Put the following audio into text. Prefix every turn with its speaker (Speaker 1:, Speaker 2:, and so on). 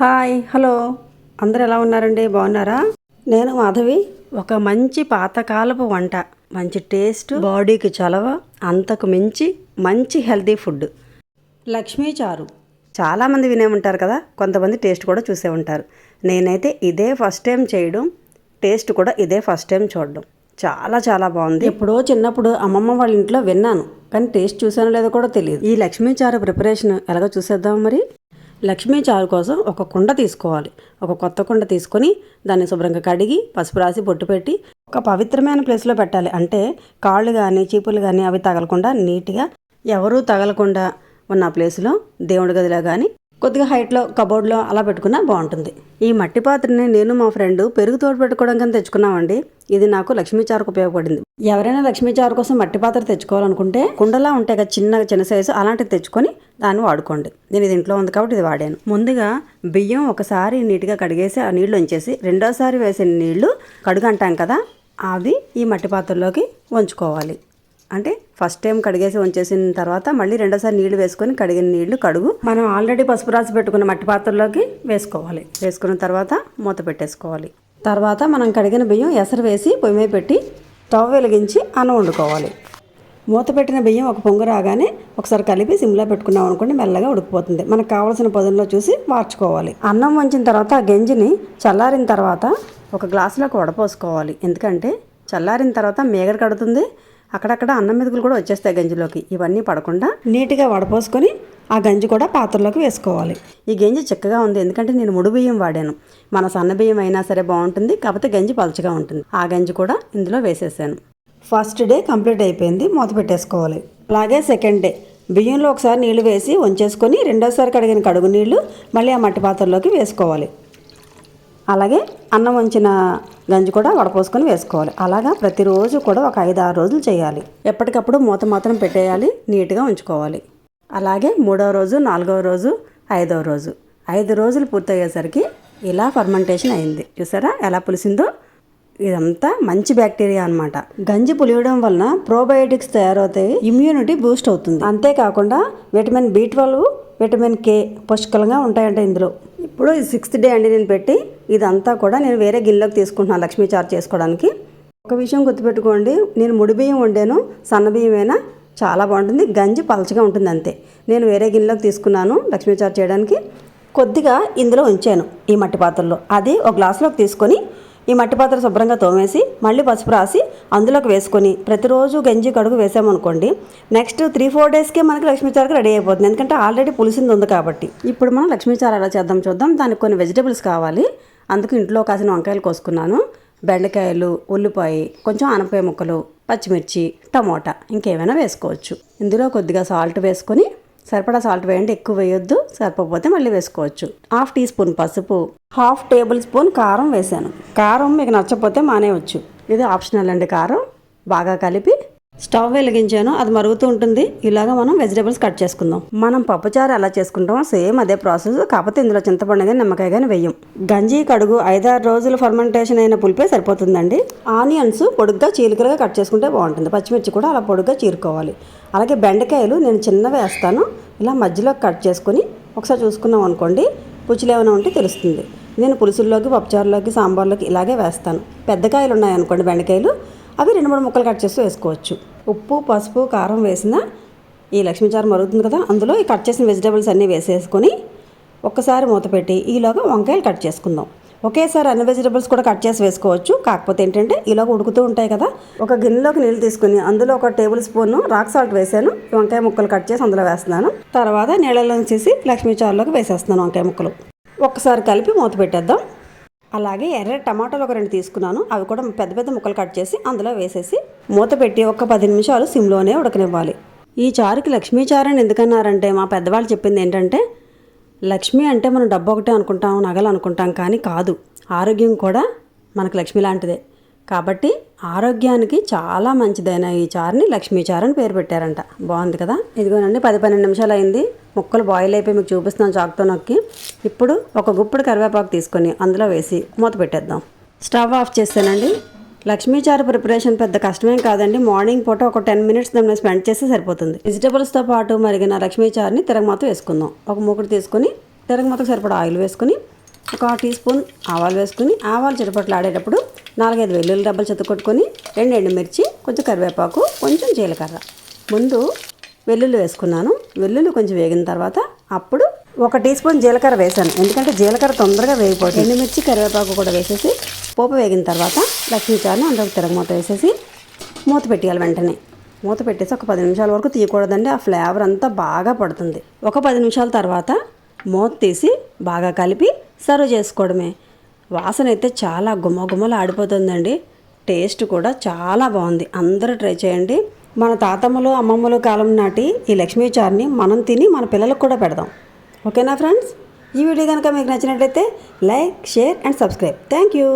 Speaker 1: Hi hello అందరు ఎలా ఉన్నారండి? బాగున్నారా? నేను మాధవి. ఒక మంచి పాతకాలపు వంట, మంచి టేస్ట్, బాడీకి చలవ, అంతకు మించి మంచి హెల్తీ ఫుడ్ లక్ష్మీ చారు. చాలామంది వినే ఉంటారు కదా, కొంతమంది టేస్ట్ కూడా చూసే ఉంటారు. నేనైతే ఇదే ఫస్ట్ టైం చేయడం, టేస్ట్ కూడా ఇదే ఫస్ట్ టైం చూడడం. చాలా చాలా బాగుంది. ఎప్పుడో చిన్నప్పుడు అమ్మమ్మ వాళ్ళ ఇంట్లో విన్నాను, కానీ టేస్ట్ చూసానో లేదో కూడా తెలియదు. ఈ లక్ష్మీ చారు ప్రిపరేషన్ ఎలాగో చూసేద్దాం. మరి లక్ష్మీ చారు కోసం ఒక కుండ తీసుకోవాలి. ఒక కొత్త కుండ తీసుకొని దాన్ని శుభ్రంగా కడిగి పసుపు రాసి బొట్టు పెట్టి ఒక పవిత్రమైన ప్లేస్లో పెట్టాలి. అంటే కాళ్ళు కానీ చీపులు కానీ అవి తగలకుండా నీట్గా, ఎవరూ తగలకుండా ఉన్న ప్లేస్లో దేవుడి గదిలో కానీ కొద్దిగా హైట్లో కబోర్డ్లో అలా పెట్టుకున్నా బాగుంటుంది. ఈ మట్టి పాత్రని నేను మా ఫ్రెండ్ పెరుగు తోడు పెట్టుకోవడం కానీ తెచ్చుకున్నామండి. ఇది నాకు లక్ష్మీ చారుకు ఉపయోగపడింది. ఎవరైనా లక్ష్మీ చారు కోసం మట్టి పాత్ర తెచ్చుకోవాలనుకుంటే కుండలా ఉంటాయి కదా, చిన్న సైజు, అలాంటివి తెచ్చుకొని దాన్ని వాడుకోండి. నేను ఇది ఇంట్లో ఉంది కాబట్టి ఇది వాడాను. ముందుగా బియ్యం ఒకసారి నీట్గా కడిగేసి ఆ నీళ్లు ఉంచేసి రెండోసారి వేసిన నీళ్లు కడుగు అంటాం కదా, అది ఈ మట్టి పాత్రలోకి వంచుకోవాలి. అంటే ఫస్ట్ టైం కడిగేసి ఉంచేసిన తర్వాత మళ్ళీ రెండోసారి నీళ్లు వేసుకొని కడిగిన నీళ్లు కడుగు మనం ఆల్రెడీ పసుపు రాసి పెట్టుకున్న మట్టి పాత్రలోకి వేసుకోవాలి. వేసుకున్న తర్వాత మూత పెట్టేసుకోవాలి. తర్వాత మనం కడిగిన బియ్యం ఎసరు వేసి పొయ్యి మీద పెట్టి స్టవ్ వెలిగించి అన్నం వండుకోవాలి. మూత పెట్టిన బియ్యం ఒక పొంగు రాగానే ఒకసారి కలిపి సిమ్లో పెట్టుకున్నాం అనుకోండి, మెల్లగా ఉడికిపోతుంది. మనకు కావాల్సిన పదుల్లో చూసి మార్చుకోవాలి. అన్నం వంచిన తర్వాత ఆ గంజిని చల్లారిన తర్వాత ఒక గ్లాసులోకి వడపోసుకోవాలి. ఎందుకంటే చల్లారిన తర్వాత మేగడ కడుతుంది, అక్కడక్కడ అన్నం మెతుకులు కూడా వచ్చేస్తాయి గంజిలోకి. ఇవన్నీ పడకుండా నీట్గా వడపోసుకొని ఆ గంజి కూడా పాత్రలోకి వేసుకోవాలి. ఈ గంజి చిక్కగా ఉంది ఎందుకంటే నేను ముడి బియ్యం వాడాను. మన సన్న బియ్యం అయినా సరే బాగుంటుంది, కాకపోతే గంజి పలుచగా ఉంటుంది. ఆ గంజి కూడా ఇందులో వేసేసాను. ఫస్ట్ డే కంప్లీట్ అయిపోయింది, మూత పెట్టేసుకోవాలి. అలాగే సెకండ్ డే బియ్యంలో ఒకసారి నీళ్లు వేసి వంచేసుకొని రెండోసారి కడిగిన కడుగు నీళ్లు మళ్ళీ ఆ మట్టి పాత్రలోకి వేసుకోవాలి. అలాగే అన్నం వంచిన గంజి కూడా వడపోసుకొని వేసుకోవాలి. అలాగా ప్రతిరోజు కూడా ఒక 5-6 రోజులు చేయాలి. ఎప్పటికప్పుడు మూత మాత్రం పెట్టేయాలి, నీట్గా ఉంచుకోవాలి. అలాగే 3వ రోజు, 4వ రోజు, 5వ రోజు 5 రోజులు పూర్తయ్యేసరికి ఇలా ఫర్మెంటేషన్ అయింది. చూసారా ఎలా పులిసిందో? ఇదంతా మంచి బ్యాక్టీరియా అనమాట. గంజి పులియడం వలన ప్రోబయోటిక్స్ తయారవుతాయి, ఇమ్యూనిటీ బూస్ట్ అవుతుంది. అంతేకాకుండా విటమిన్ B12, విటమిన్ K పుష్కలంగా ఉంటాయంట ఇందులో. ఇప్పుడు 6th డే అండి నేను పెట్టి, ఇదంతా కూడా నేను వేరే గిన్నెలోకి తీసుకుంటున్నాను లక్ష్మీ చారు చేసుకోవడానికి. ఒక విషయం గుర్తుపెట్టుకోండి, నేను ముడి బియ్యం వండాను, సన్న బియ్యమైనా చాలా బాగుంటుంది, గంజి పలచగా ఉంటుంది అంతే. నేను వేరే గిన్నెలోకి తీసుకున్నాను లక్ష్మీ చారు చేయడానికి. కొద్దిగా ఇందులో ఉంచాను ఈ మట్టి పాత్రలో. అది ఒక గ్లాసులోకి తీసుకొని ఈ మట్టి పాత్ర శుభ్రంగా తోమేసి మళ్ళీ పసుపు రాసి అందులోకి వేసుకొని ప్రతిరోజు గంజి కడుగు వేసామనుకోండి, నెక్స్ట్ 3-4 డేస్కే మనకి లక్ష్మీ చారుకి రెడీ అయిపోతుంది. ఎందుకంటే ఆల్రెడీ పులిసింది ఉంది కాబట్టి. ఇప్పుడు మనం లక్ష్మీ చారు ఎలా చేద్దాం చూద్దాం. దానికి కొన్ని వెజిటబుల్స్ కావాలి. అందుకు ఇంట్లో కాసిన వంకాయలు కోసుకున్నాను, బెండకాయలు, ఉల్లిపాయ, కొంచెం ఆనపకాయ ముక్కలు, పచ్చిమిర్చి, టమోటా, ఇంకేమైనా వేసుకోవచ్చు. ఇందులో కొద్దిగా సాల్ట్ వేసుకొని, సరిపడా సాల్ట్ వేయండి, ఎక్కువ వేయొద్దు, సరిపోతే మళ్ళీ వేసుకోవచ్చు. 1/2 టీ స్పూన్ పసుపు, 1/2 టేబుల్ స్పూన్ కారం వేసాను. కారం మీకు నచ్చకపోతే మానేయవచ్చు, ఇది ఆప్షనల్ అండి. కారం బాగా కలిపి స్టవ్ వెలిగించాను, అది మరుగుతూ ఉంటుంది. ఇలాగా మనం వెజిటేబుల్స్ కట్ చేసుకుందాం. మనం పప్పుచారు ఎలా చేసుకుంటామో సేమ్ అదే ప్రాసెస్, కాకపోతే ఇందులో చింతపండు కానీ నిమ్మకాయ కానీ వేయం. గంజి కడుగు 5-6 రోజులు ఫర్మెంటేషన్ అయిన పులిపే సరిపోతుందండి. ఆనియన్స్ పొడుగ్గా చీలికలుగా కట్ చేసుకుంటే బాగుంటుంది. పచ్చిమిర్చి కూడా అలా పొడుగ్గా చీరుకోవాలి. అలాగే బెండకాయలు నేను చిన్నవి వేస్తాను, ఇలా మధ్యలో కట్ చేసుకొని ఒకసారి చూసుకున్నాం అనుకోండి, పుచ్చులు ఏమైనా ఉంటే తెలుస్తుంది. నేను పులుసుల్లోకి, పప్పుచారులోకి, సాంబార్లోకి ఇలాగే వేస్తాను. పెద్ద కాయలు ఉన్నాయనుకోండి బెండకాయలు, అవి 2-3 ముక్కలు కట్ చేసి వేసుకోవచ్చు. ఉప్పు, పసుపు, కారం వేసిన ఈ లక్ష్మీ చారు మరుగుతుంది కదా, అందులో ఈ కట్ చేసిన వెజిటేబుల్స్ అన్నీ వేసేసుకొని ఒక్కసారి మూత పెట్టి ఈలోగా వంకాయలు కట్ చేసుకుందాం. ఒకేసారి అన్ని వెజిటేబుల్స్ కూడా కట్ చేసి వేసుకోవచ్చు. కాకపోతే ఏంటంటే ఈలోగా ఉడుకుతూ ఉంటాయి కదా. ఒక గిన్నెలోకి నీళ్ళు తీసుకుని అందులో 1 టేబుల్ స్పూన్ రాక్ సాల్ట్ వేసాను. వంకాయ ముక్కలు కట్ చేసి అందులో వేస్తున్నాను. తర్వాత నీళ్ళలో తీసి లక్ష్మీ చారులోకి వేసేస్తున్నాను వంకాయ ముక్కలు. ఒక్కసారి కలిపి మూత పెట్టేద్దాం. అలాగే ఎర్ర టమాటాలు ఒక 2 తీసుకున్నాను, అవి కూడా పెద్ద పెద్ద ముక్కలు కట్ చేసి అందులో వేసేసి మూత పెట్టి ఒక 10 నిమిషాలు సిమ్లోనే ఉడకనివ్వాలి. ఈ చారుకి లక్ష్మీ చారు అని ఎందుకన్నారంటే, మా పెద్దవాళ్ళు చెప్పింది ఏంటంటే, లక్ష్మి అంటే మనం డబ్బు ఒకటే అనుకుంటాం, నగలు అనుకుంటాం, కానీ కాదు, ఆరోగ్యం కూడా మనకు లక్ష్మి లాంటిదే. కాబట్టి ఆరోగ్యానికి చాలా మంచిదైన ఈ చారుని లక్ష్మీ చారు అని పేరు పెట్టారంట. బాగుంది కదా. ఇదిగోనండి 10-12 నిమిషాలు అయింది, ముక్కలు బాయిల్ అయిపోయి మీకు చూపిస్తున్నాను చాకుతో నొక్కి. ఇప్పుడు ఒక గుప్పుడు కరివేపాకు తీసుకొని అందులో వేసి మూత పెట్టేద్దాం. స్టవ్ ఆఫ్ చేస్తానండి. లక్ష్మీ చారు ప్రిపరేషన్ పెద్ద కష్టమేం కాదండి. మార్నింగ్ పూట ఒక 10 మినిట్స్ దాన్ని స్పెండ్ చేస్తే సరిపోతుంది. వెజిటబుల్స్తో పాటు మరిగిన లక్ష్మీ చారుని తిరగమాత వేసుకుందాం. ఒక మూకుడు తీసుకొని తిరగమాతకు సరిపడా ఆయిల్ వేసుకుని 1 టీ స్పూన్ ఆవాలు వేసుకుని ఆవాలు చిటపట్లు ఆడేటప్పుడు 4-5 వెల్లుల్లి డబ్బలు చెత్తకొట్టుకొని 2 ఎండుమిర్చి, కొంచెం కరివేపాకు, కొంచెం జీలకర్ర. ముందు వెల్లుల్లి వేసుకున్నాను. వెల్లుల్లి కొంచెం వేగిన తర్వాత అప్పుడు 1 టీ స్పూన్ జీలకర్ర వేసాను, ఎందుకంటే జీలకర్ర తొందరగా వేగిపోతుంది. ఎండుమిర్చి, కరివేపాకు కూడా వేసేసి పోపు వేగిన తర్వాత లక్ష్మీ చారుని అందులో తిరగమూత వేసేసి మూత పెట్టేయాలి. వెంటనే మూత పెట్టేసి ఒక 10 నిమిషాల వరకు తీయకూడదండి, ఆ ఫ్లేవర్ అంతా బాగా పడుతుంది. ఒక 10 నిమిషాల తర్వాత మూత తీసి బాగా కలిపి సర్వ్ చేసుకోవడమే. వాసన అయితే చాలా గుమ్మగుమ్మలు ఆడిపోతుందండి. టేస్ట్ కూడా చాలా బాగుంది. అందరూ ట్రై చేయండి. మన తాతమ్మలు అమ్మమ్మలు కాలం నాటి ఈ లక్ష్మీ చారుని మనం తిని మన పిల్లలకు కూడా పెడదాం. ఓకేనా ఫ్రెండ్స్? ఈ వీడియో కనుక మీకు నచ్చినట్లయితే like, share and subscribe. Thank you.